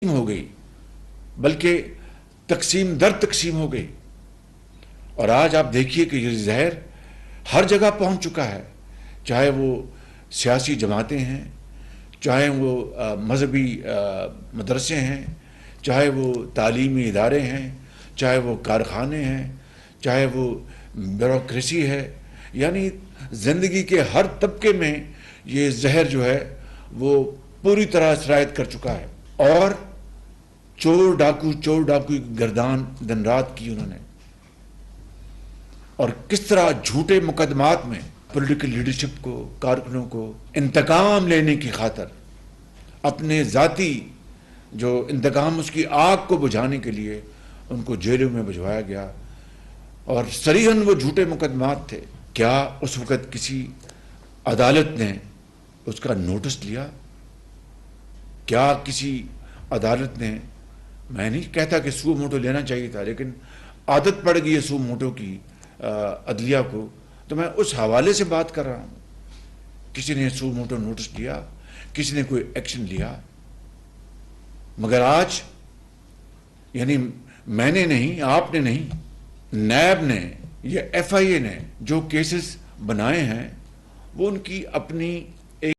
हो गई, बल्कि तकसीम दर तकसीम हो गई। और आज आप देखिए कि ये जहर हर जगह पहुंच चुका है, चाहे वो सियासी जमातें हैं, चाहे वो मजहबी मदरसे हैं, चाहे वो तालीमी इदारे हैं, चाहे वो कारखाने हैं, चाहे वो ब्यूरोक्रेसी है। यानी ज़िंदगी के हर तबके में ये जहर जो है वो पूरी तरह सरायत कर चुका है। और चोर डाकू की गर्दान दिन रात की उन्होंने। और किस तरह झूठे मुकदमात में पॉलिटिकल लीडरशिप को, कारकुनों को इंतकाम लेने की खातर, अपने ज़ाती जो इंतकाम, उसकी आग को बुझाने के लिए उनको जेलों में भिजवाया गया। और सरीहन वो झूठे मुकदमात थे। क्या उस वक़्त किसी अदालत ने उसका नोटिस लिया? क्या किसी अदालत ने, मैं नहीं कहता कि सू मोटो लेना चाहिए था, लेकिन आदत पड़ गई है सू मोटो की अदलिया को, तो मैं उस हवाले से बात कर रहा हूँ। किसी ने सू मोटो नोटिस लिया? किसी ने कोई एक्शन लिया? मगर आज यानी मैंने नहीं, आपने नहीं, नैब ने या FIA ने जो केसेस बनाए हैं वो उनकी अपनी